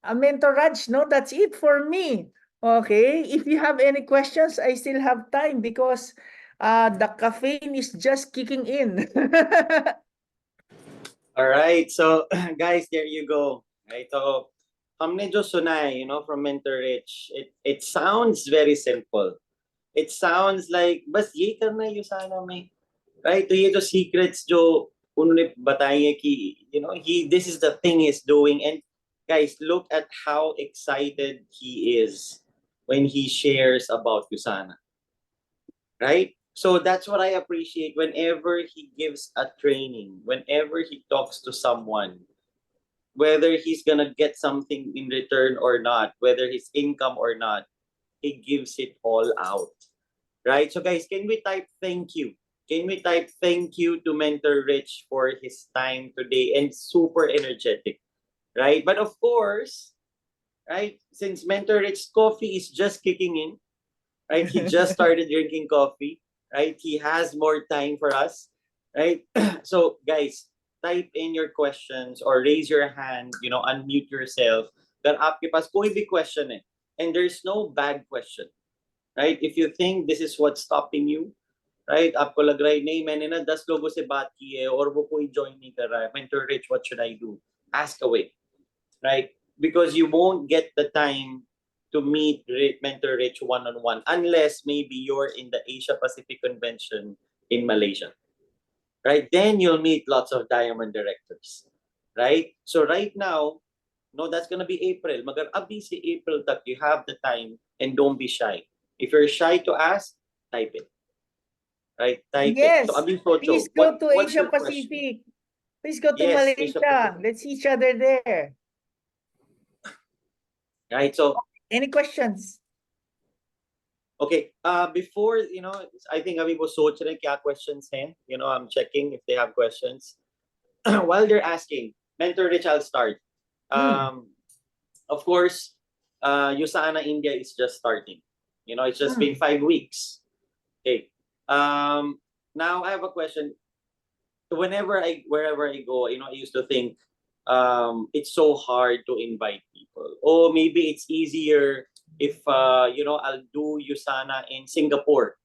Mentor Raj, no, that's it for me. Okay? If you have any questions, I still have time because The caffeine is just kicking in. All right. So, guys, there you go. Right. So, medyo sunay, from Mentor Rich. It sounds very simple. It sounds like, bas ye karna yo sana may. Right? तो ये जो secrets जो उन्होंने बताई है कि, this is the thing he's doing. And guys, look at how excited he is when he shares about Yusana. Right? So that's what I appreciate whenever he gives a training, whenever he talks to someone, whether he's gonna get something in return or not, whether his income or not, he gives it all out. Right? So guys, can we type thank you? Can we type thank you to Mentor Rich for his time today and super energetic, right? But of course, right, since Mentor Rich's coffee is just kicking in, right? He just started drinking coffee, right? He has more time for us, right? So, guys, type in your questions or raise your hand, unmute yourself. That आपके पास कोई भी question है. And there's no bad question, right? If you think this is what's stopping you, right? आपको लग रहा है नहीं मैंने ना 10 लोगों से बात की है और वो कोई join नहीं कर रहा है. Mentor Rich, what should I do? Ask away, right? Because you won't get the time to meet Mentor Rich one-on-one unless maybe you're in the Asia Pacific Convention in Malaysia, right? Then you'll meet lots of diamond directors, right? So right now, no, that's gonna be April. Magar abhi si April tak, you have the time and don't be shy. If you're shy to ask, type it, right? Type it. So Yes, abhi please socho, go to what's Asia your question? Pacific. Please go to Yes, Asia Malaysia. Pacific, Let's see each other there. right? So Any questions? okay, before, I think अभी वो सोच रहे हैं क्या questions हैं. I'm checking if they have questions. While they're asking, Mentor Rich, I'll start. Of course, Usana India is just starting. It's just been 5 weeks. Okay. Now I have a question. Wherever I go, I used to think it's so hard to invite people. Or maybe it's easier if I'll do Usana in Singapore.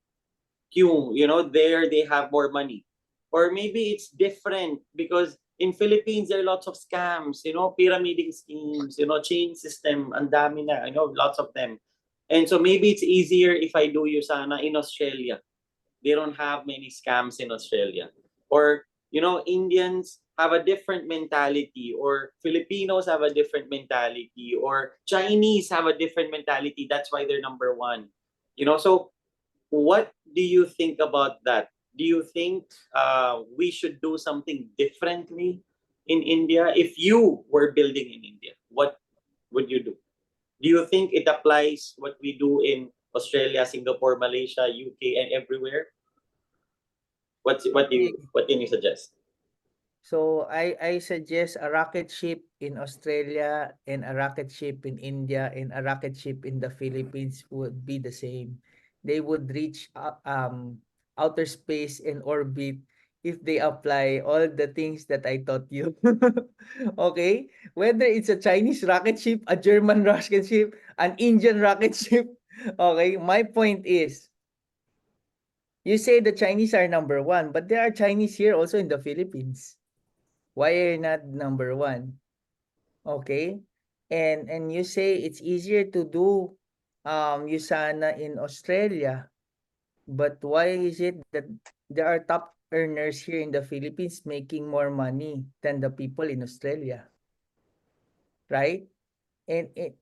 There they have more money. Or maybe it's different because in Philippines there are lots of scams, pyramiding schemes, chain system, and dami na, lots of them. And so maybe it's easier if I do Usana in Australia. They don't have many scams in Australia. Or, Indians have a different mentality, or Filipinos have a different mentality, or Chinese have a different mentality. That's why they're number one. So what do you think about that? Do you think we should do something differently in India? If you were building in India, what would you do? Do you think it applies what we do in Australia, Singapore, Malaysia, UK, and everywhere? What can you suggest? So I suggest a rocket ship in Australia and a rocket ship in India and a rocket ship in the Philippines would be the same. They would reach outer space and orbit if they apply all the things that I taught you. Okay? Whether it's a Chinese rocket ship, a German rocket ship, an Indian rocket ship. Okay? My point is, you say the Chinese are number one, but there are Chinese here also in the Philippines. Why are you not number one? Okay? And you say it's easier to do Usana in Australia, but why is it that there are top earners here in the Philippines making more money than the people in Australia, right? And it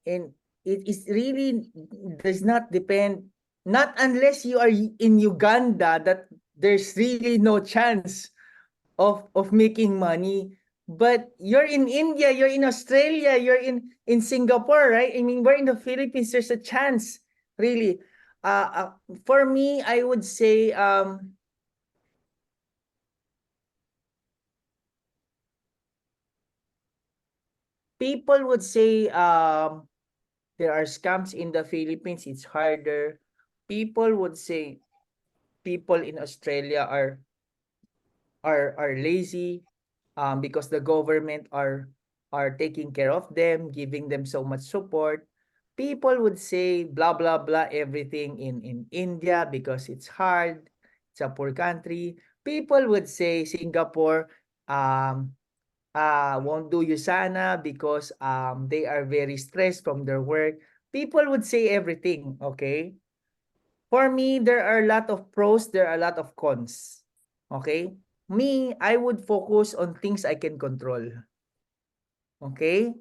is really does not depend, not unless you are in Uganda, that there's really no chance of making money. But you're in India, you're in Australia, you're in Singapore, right? I mean, we're in the Philippines, there's a chance, really. For me, I would say people would say there are scams in the Philippines, it's harder. People would say people in Australia are lazy because the government are taking care of them, giving them so much support. People would say blah blah blah everything in India because it's hard. it's a poor country. People would say Singapore won't do Usana because they are very stressed from their work. People would say everything, okay? For me, there are a lot of pros, there are a lot of cons. Okay? Me, I would focus on things I can control. Okay?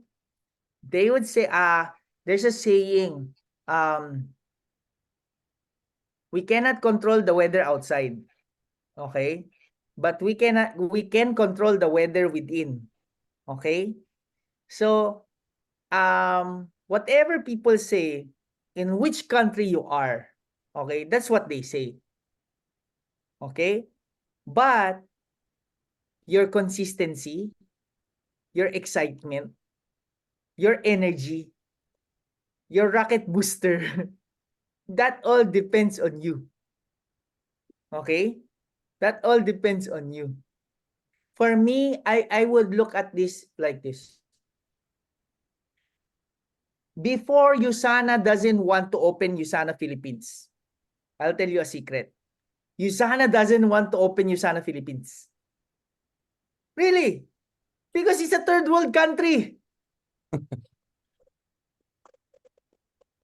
They would say, there's a saying, we cannot control the weather outside. Okay? But we can control the weather within. Okay? So, whatever people say, in which country you are, okay, that's what they say. Okay? But your consistency, your excitement, your energy, your rocket booster, that all depends on you. Okay? That all depends on you. For me, I would look at this like this. Before USANA doesn't want to open USANA Philippines. I'll tell you a secret. USANA doesn't want to open USANA Philippines. Really? Because it's a third world country.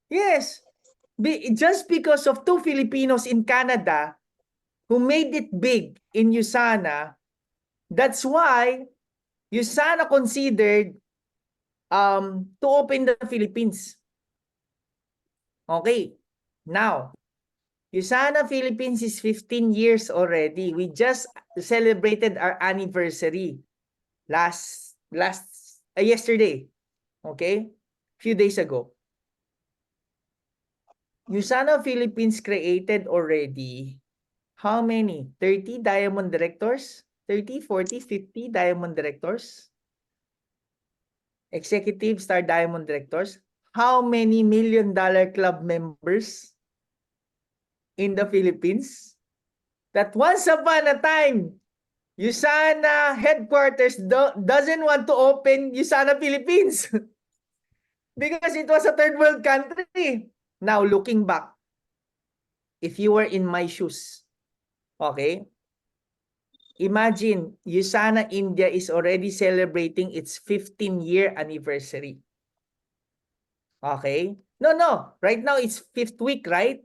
Yes. Just because of two Filipinos in Canada who made it big in USANA, that's why USANA considered to open the Philippines. Okay. Now, USANA Philippines is 15 years already. We just celebrated our anniversary yesterday. Okay? Few days ago. USANA Philippines created already how many? 30 diamond directors? 30, 40, 50 diamond directors? Executive star diamond directors? How many $1 million club members in the Philippines? That once upon a time, USANA headquarters doesn't want to open USANA Philippines because it was a third world country. Now, looking back, if you were in my shoes, okay, imagine USANA India is already celebrating its 15-year anniversary. Okay? No. Right now, it's 5th week, right?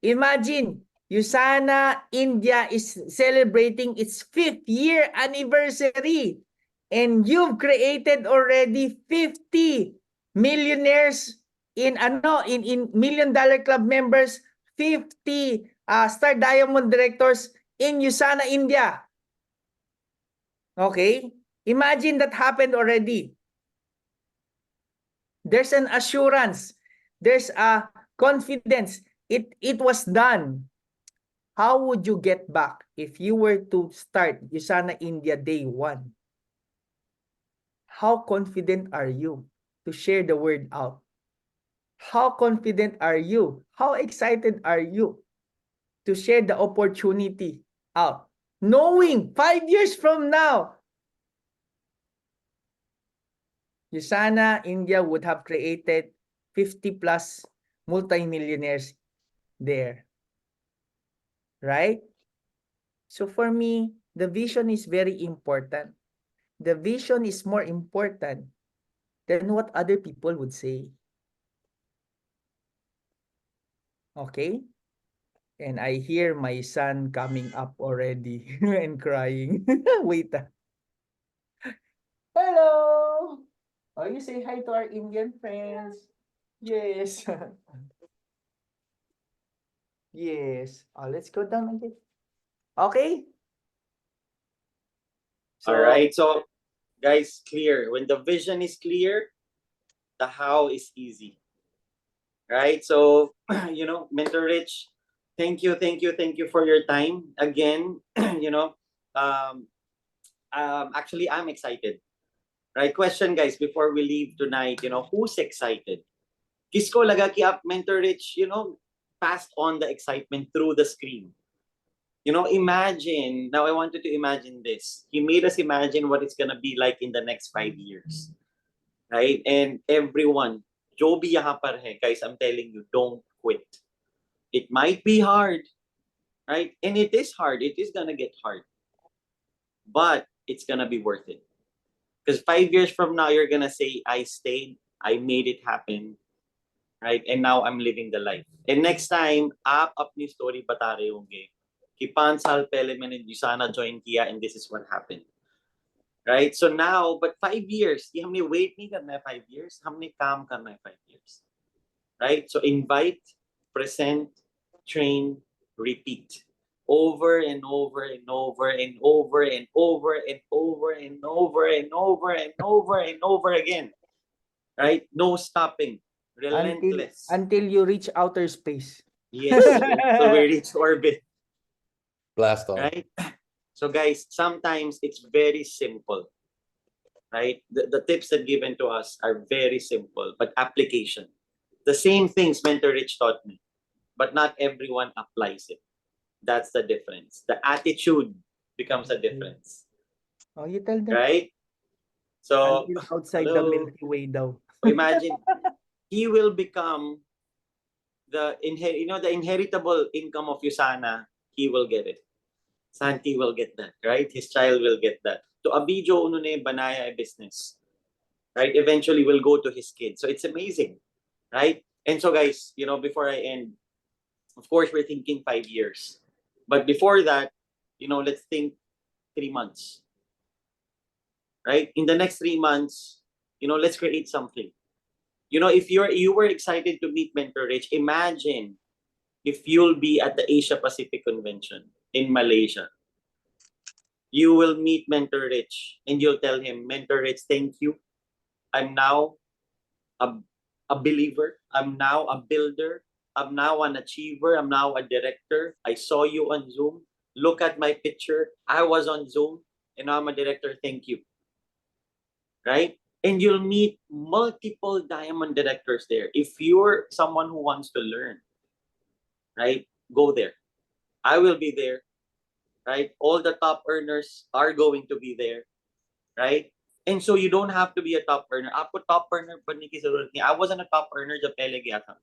Imagine, USANA India is celebrating its 5th year anniversary. And you've created already 50 millionaires in $1 million club members, 50 star diamond directors in USANA India. Okay? Imagine that happened already. There's an assurance. There's a confidence. It was done. How would you get back if you were to start USANA India day 1? How confident are you to share the word out? How confident are you? How excited are you to share the opportunity out? Knowing 5 years from now, USANA India would have created 50 plus multimillionaires there. Right? So for me, the vision is very important. The vision is more important than what other people would say. Okay? And I hear my son coming up already and crying. Wait. Hello! Oh, you say hi to our Indian friends. Yes. Yes. Let's go down again. Okay? So, All right. So, guys, clear. When the vision is clear, the how is easy. Right? So, Mentor Rich, thank you for your time. Again, actually, I'm excited. Right? Question, guys, before we leave tonight, who's excited? Kisko lagaki up Mentor Rich, passed on the excitement through the screen. Imagine, now I wanted to imagine this. He made us imagine what it's going to be like in the next 5 years. Right? And everyone, Joby yahan par hai, guys, I'm telling you, don't quit. It might be hard, right? And it is hard. It is gonna get hard, but it's gonna be worth it. Because 5 years from now, you're gonna say, I stayed, I made it happen, right? And now I'm living the life. And next time, up new story batare होंगे कि 5 साल पहले मैंने Yusana join किया and this is what happened. Right? So now, but 5 years, ये हमने wait नहीं करना है 5 years, हमने काम करना है 5 years. Right? So invite, present, train, repeat. Over and over and over and over and over and over and over and over and over and over again. Right? No stopping. Relentless. Until you reach outer space. Yes. So we reach orbit. Blast off. Right? So guys, sometimes it's very simple. Right? The tips that given to us are very simple, but application. The same things Mentor Rich taught me, but not everyone applies it. That's the difference. The attitude becomes a difference. Oh, you tell them. Right? So Until outside the hello. Milky Way daw. Imagine he will become the inheritable income of Yusana. He will get it. Santi will get that, right? His child will get that. To Abijo unune banaya a business, right? Eventually will go to his kids. So it's amazing, right? And so guys, before I end, of course we're thinking 5 years, but before that, let's think 3 months, right? In the next 3 months, let's create something. If you were excited to meet Mentor Rich, imagine if you'll be at the Asia Pacific Convention in Malaysia. You will meet Mentor Rich and you'll tell him, Mentor Rich, thank you. I'm now a believer. I'm now a builder. I'm now an achiever. I'm now a director. I saw you on Zoom. Look at my picture. I was on Zoom and now I'm a director. Thank you. Right? And you'll meet multiple diamond directors there. If you're someone who wants to learn, right, go there. I will be there, right? All the top earners are going to be there, right? And so you don't have to be a top earner. Ako top earner pa ni I wasn't a top earner jab pehle gaya tha.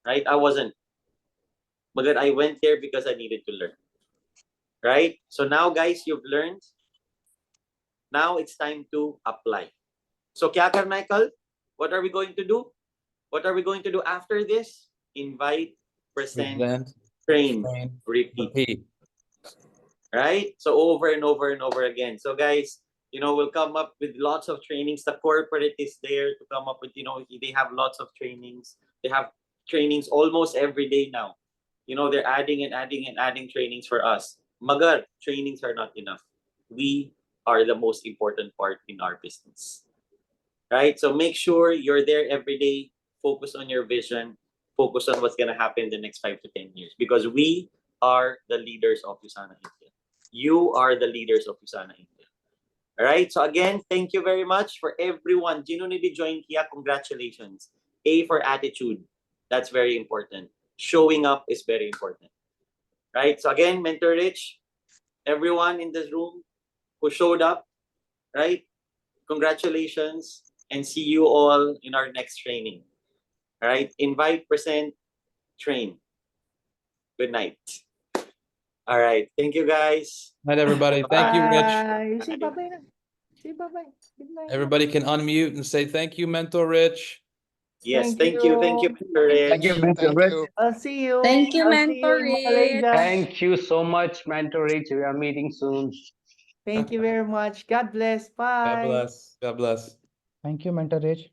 Right? I wasn't. But I went there because I needed to learn. Right? So now guys, you've learned. Now it's time to apply. So kya karna hai kal? What are we going to do? What are we going to do after this? Invite, present, train, repeat. Right? So over and over and over again. So guys, we'll come up with lots of trainings. The corporate is there to come up with, they have lots of trainings. They have trainings almost every day now. They're adding and adding and adding trainings for us. Magar, trainings are not enough. We are the most important part in our business. Right? So make sure you're there every day. Focus on your vision. Focus on what's going to happen in the next 5 to 10 years. Because we are the leaders of Yusana India. You are the leaders of Yusana India. All right. So again, thank you very much for everyone. Jino ni join kia, congratulations. A for attitude. That's very important. Showing up is very important. Right. So again, Mentor Rich, everyone in this room who showed up, right? Congratulations and see you all in our next training. All right. Invite, present, train. Good night. All right. Thank you, guys. Night, everybody. Thank you, Rich. Bye. Say bye-bye na. Say bye-bye. Good night. Everybody can unmute and say thank you, Mentor Rich. Yes, thank you, Mentor Rich. Thank you, Mentor Rich. I'll see you. Thank you, I'll see Mentor in Rich. Malaysia. Thank you so much, Mentor Rich. We are meeting soon. Thank you very much. God bless. God Bye. bless. God bless. Thank you, Mentor Rich.